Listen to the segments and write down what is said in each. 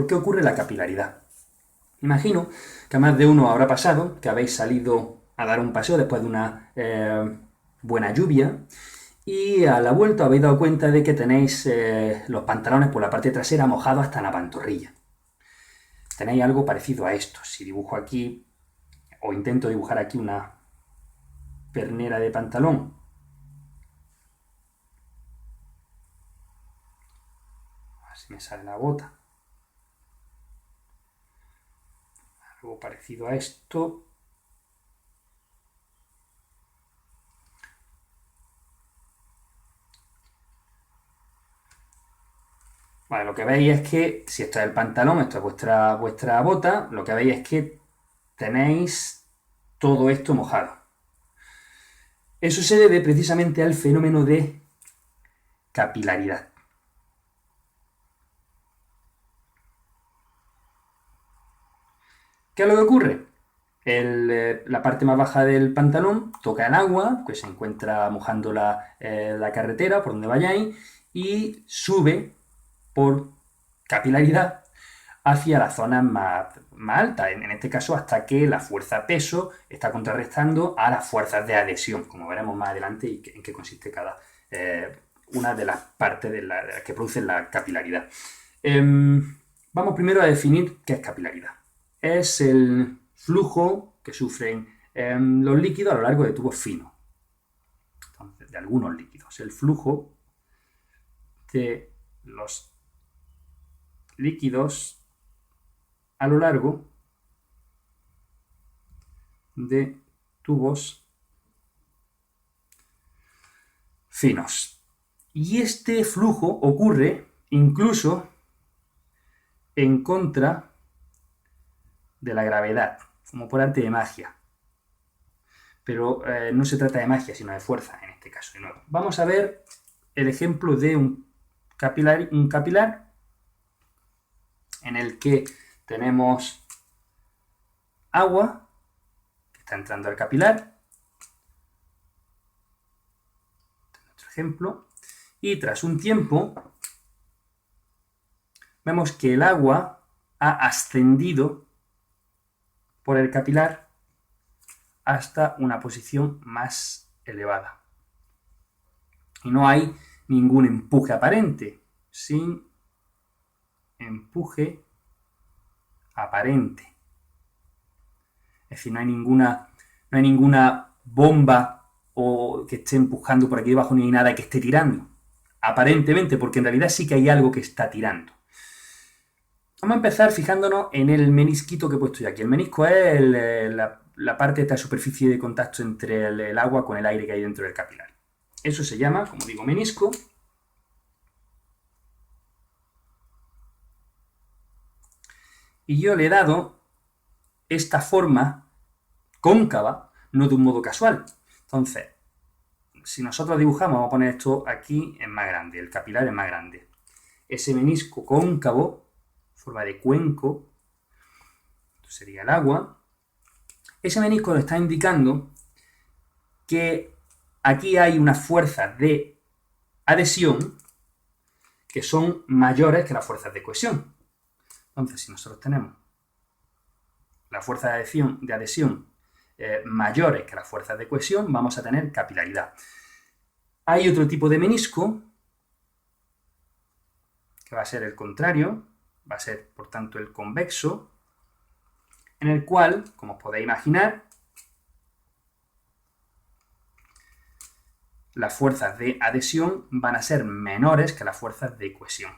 ¿por qué ocurre la capilaridad? Imagino que a más de uno habrá pasado que habéis salido a dar un paseo después de una buena lluvia y a la vuelta habéis dado cuenta de que tenéis los pantalones por la parte trasera mojados hasta la pantorrilla. Tenéis algo parecido a esto. Si dibujo aquí, o intento dibujar aquí una pernera de pantalón, a ver si me sale la bota. Algo parecido a esto. Vale, lo que veis es que, si esto es el pantalón, esto es vuestra bota, lo que veis es que tenéis todo esto mojado. Eso se debe precisamente al fenómeno de capilaridad. ¿Qué es lo que ocurre? La parte más baja del pantalón toca el agua, que se encuentra mojando la carretera por donde vayáis, y sube por capilaridad hacia las zonas más altas, en este caso hasta que la fuerza peso está contrarrestando a las fuerzas de adhesión, como veremos más adelante y en qué consiste cada una de las partes de las que producen la capilaridad. Vamos primero a definir qué es capilaridad. Es el flujo que sufren los líquidos a lo largo de tubos finos. Entonces, de algunos líquidos. El flujo de los líquidos a lo largo de tubos finos. Y este flujo ocurre incluso en contra de la gravedad, como por arte de magia. Pero no se trata de magia, sino de fuerza en este caso. De nuevo, vamos a ver el ejemplo de un capilar en el que tenemos agua que está entrando al capilar. Nuestro ejemplo. Y tras un tiempo vemos que el agua ha ascendido por el capilar hasta una posición más elevada. Y no hay ningún empuje aparente. Sin empuje aparente. Es decir, no hay ninguna bomba o que esté empujando por aquí debajo, ni hay nada que esté tirando. Aparentemente, porque en realidad sí que hay algo que está tirando. Vamos a empezar fijándonos en el menisquito que he puesto yo aquí. El menisco es la parte de esta superficie de contacto entre el agua con el aire que hay dentro del capilar. Eso se llama, como digo, menisco. Y yo le he dado esta forma cóncava, no de un modo casual. Entonces, si nosotros dibujamos, vamos a poner esto aquí, es más grande, el capilar es más grande. Ese menisco cóncavo, forma de cuenco, esto sería el agua. Ese menisco nos está indicando que aquí hay unas fuerzas de adhesión que son mayores que las fuerzas de cohesión. Entonces, si nosotros tenemos las fuerzas de adhesión mayores que las fuerzas de cohesión, vamos a tener capilaridad. Hay otro tipo de menisco que va a ser el contrario, va a ser, por tanto, el convexo, en el cual, como os podéis imaginar, las fuerzas de adhesión van a ser menores que las fuerzas de cohesión.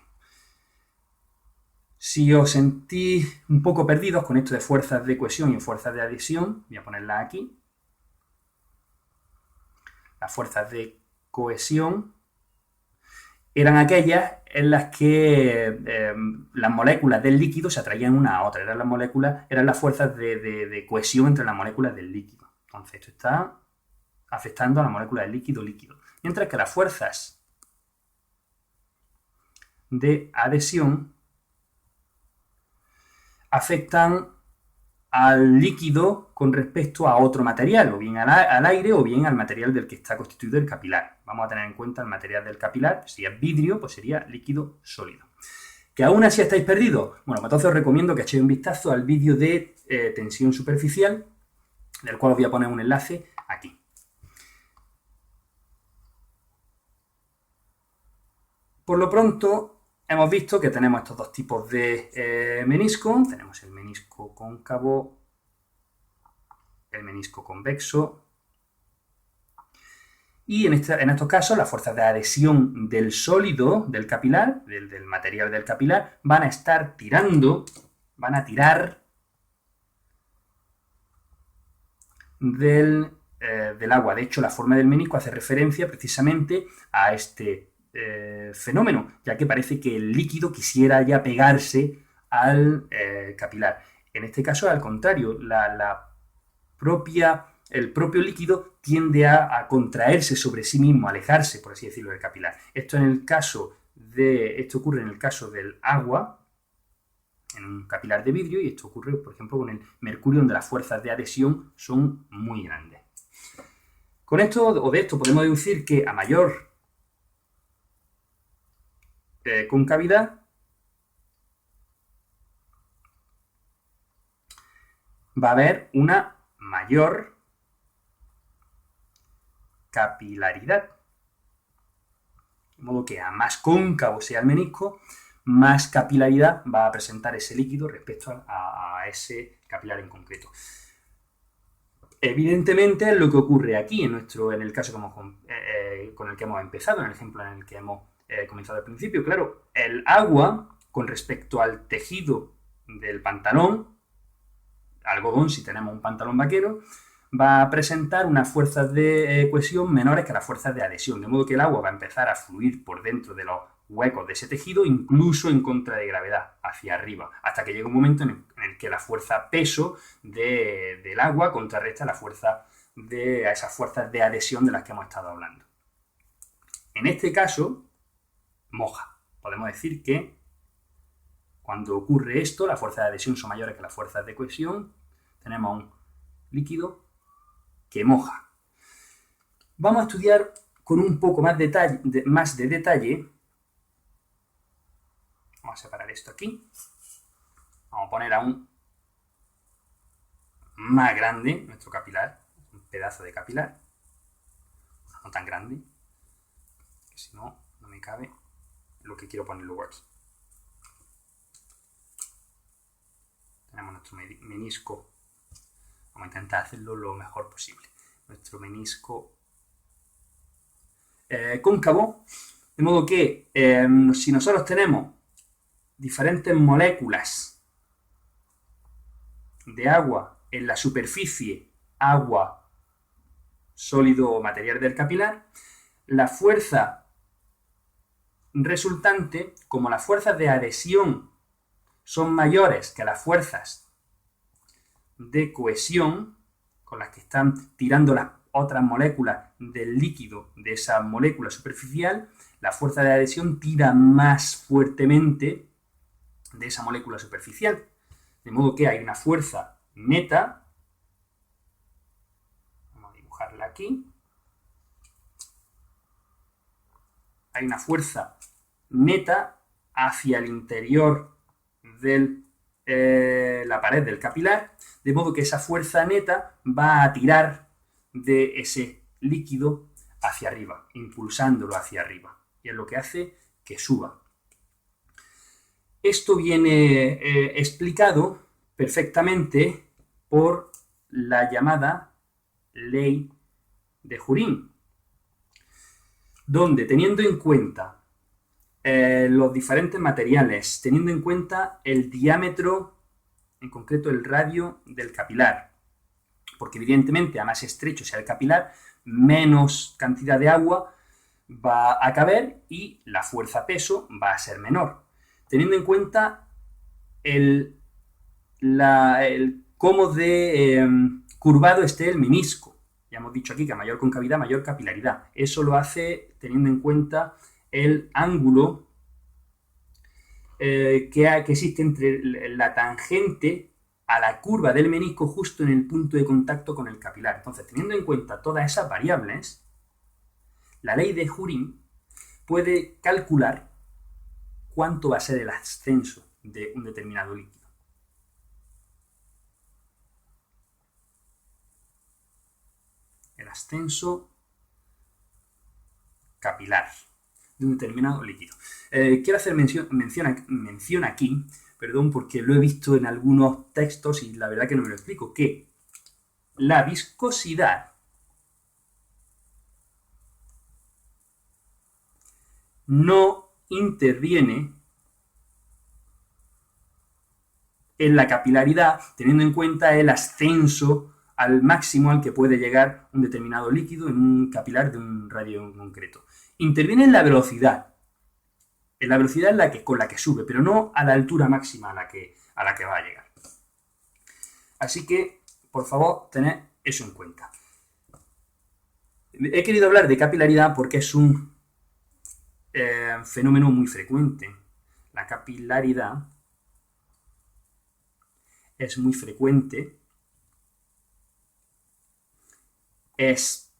Si os sentís un poco perdidos con esto de fuerzas de cohesión y fuerzas de adhesión, voy a ponerlas aquí. Las fuerzas de cohesión eran aquellas en las que las moléculas del líquido se atraían una a otra. Eran las fuerzas de cohesión entre las moléculas del líquido. Entonces, esto está afectando a la molécula del líquido. Mientras que las fuerzas de adhesión afectan al líquido con respecto a otro material, o bien al aire o bien al material del que está constituido el capilar. Vamos a tener en cuenta el material del capilar. Si es vidrio, pues sería líquido sólido. ¿Que aún así estáis perdidos? Bueno, pues entonces os recomiendo que echéis un vistazo al vídeo de tensión superficial, del cual os voy a poner un enlace aquí. Por lo pronto, hemos visto que tenemos estos dos tipos de menisco. Tenemos el menisco cóncavo, el menisco convexo. Y en estos casos, las fuerzas de adhesión del sólido del capilar, del material del capilar, van a estar tirando, van a tirar del agua. De hecho, la forma del menisco hace referencia precisamente a este fenómeno, ya que parece que el líquido quisiera ya pegarse al capilar. En este caso, al contrario, el propio líquido tiende a contraerse sobre sí mismo, a alejarse, por así decirlo, del capilar. Esto ocurre en el caso del agua, en un capilar de vidrio, y esto ocurre, por ejemplo, con el mercurio, donde las fuerzas de adhesión son muy grandes. Con esto, o de esto, podemos deducir que a mayor concavidad, va a haber una mayor capilaridad. De modo que a más cóncavo sea el menisco, más capilaridad va a presentar ese líquido respecto a ese capilar en concreto. Evidentemente es lo que ocurre aquí, en el caso con el que hemos empezado, en el ejemplo en el que hemos comenzado al principio. Claro, el agua, con respecto al tejido del pantalón, algodón, si tenemos un pantalón vaquero, va a presentar unas fuerzas de cohesión menores que las fuerzas de adhesión, de modo que el agua va a empezar a fluir por dentro de los huecos de ese tejido, incluso en contra de gravedad, hacia arriba, hasta que llega un momento en el que la fuerza peso del agua contrarresta a esas fuerzas de adhesión de las que hemos estado hablando. En este caso, moja. Podemos decir que cuando ocurre esto, las fuerzas de adhesión son mayores que las fuerzas de cohesión, tenemos un líquido que moja. Vamos a estudiar con un poco más de detalle. Vamos a separar esto aquí. Vamos a poner aún más grande nuestro capilar, un pedazo de capilar, no tan grande, que si no, no me cabe lo que quiero poner luego aquí. Tenemos nuestro menisco. Vamos a intentar hacerlo lo mejor posible. Nuestro menisco cóncavo, de modo que si nosotros tenemos diferentes moléculas de agua en la superficie, agua, sólido o material del capilar, la fuerza resultante, como las fuerzas de adhesión son mayores que las fuerzas de cohesión, con las que están tirando las otras moléculas del líquido de esa molécula superficial, la fuerza de adhesión tira más fuertemente de esa molécula superficial. De modo que hay una fuerza neta, vamos a dibujarla aquí, hay una fuerza neta hacia el interior de la pared del capilar, de modo que esa fuerza neta va a tirar de ese líquido hacia arriba, impulsándolo hacia arriba, y es lo que hace que suba. Esto viene explicado perfectamente por la llamada ley de Jurín, donde, teniendo en cuenta los diferentes materiales, teniendo en cuenta el diámetro, en concreto el radio del capilar, porque evidentemente a más estrecho sea el capilar, menos cantidad de agua va a caber y la fuerza peso va a ser menor. Teniendo en cuenta cómo de curvado esté el menisco. Ya hemos dicho aquí que a mayor concavidad, mayor capilaridad. Eso lo hace teniendo en cuenta el ángulo que existe entre la tangente a la curva del menisco justo en el punto de contacto con el capilar. Entonces, teniendo en cuenta todas esas variables, la ley de Jurín puede calcular cuánto va a ser el ascenso de un determinado líquido. El ascenso capilar de un determinado líquido. Quiero hacer mención aquí, perdón, porque lo he visto en algunos textos y la verdad que no me lo explico, que la viscosidad no interviene en la capilaridad, teniendo en cuenta el ascenso al máximo al que puede llegar un determinado líquido en un capilar de un radio en concreto. Interviene en la velocidad. En la velocidad con la que sube, pero no a la altura máxima a la que va a llegar. Así que, por favor, tened eso en cuenta. He querido hablar de capilaridad porque es un fenómeno muy frecuente. La capilaridad es muy frecuente, es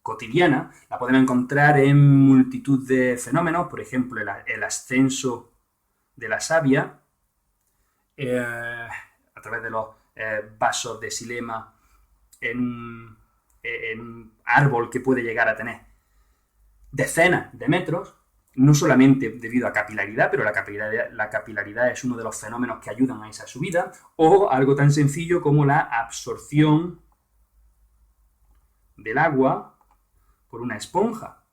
cotidiana, la podemos encontrar en multitud de fenómenos, por ejemplo, el ascenso de la savia a través de los vasos de xilema en un árbol que puede llegar a tener decenas de metros, no solamente debido a capilaridad, pero la capilaridad es uno de los fenómenos que ayudan a esa subida, o algo tan sencillo como la absorción del agua por una esponja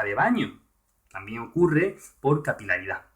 de baño. También ocurre por capilaridad.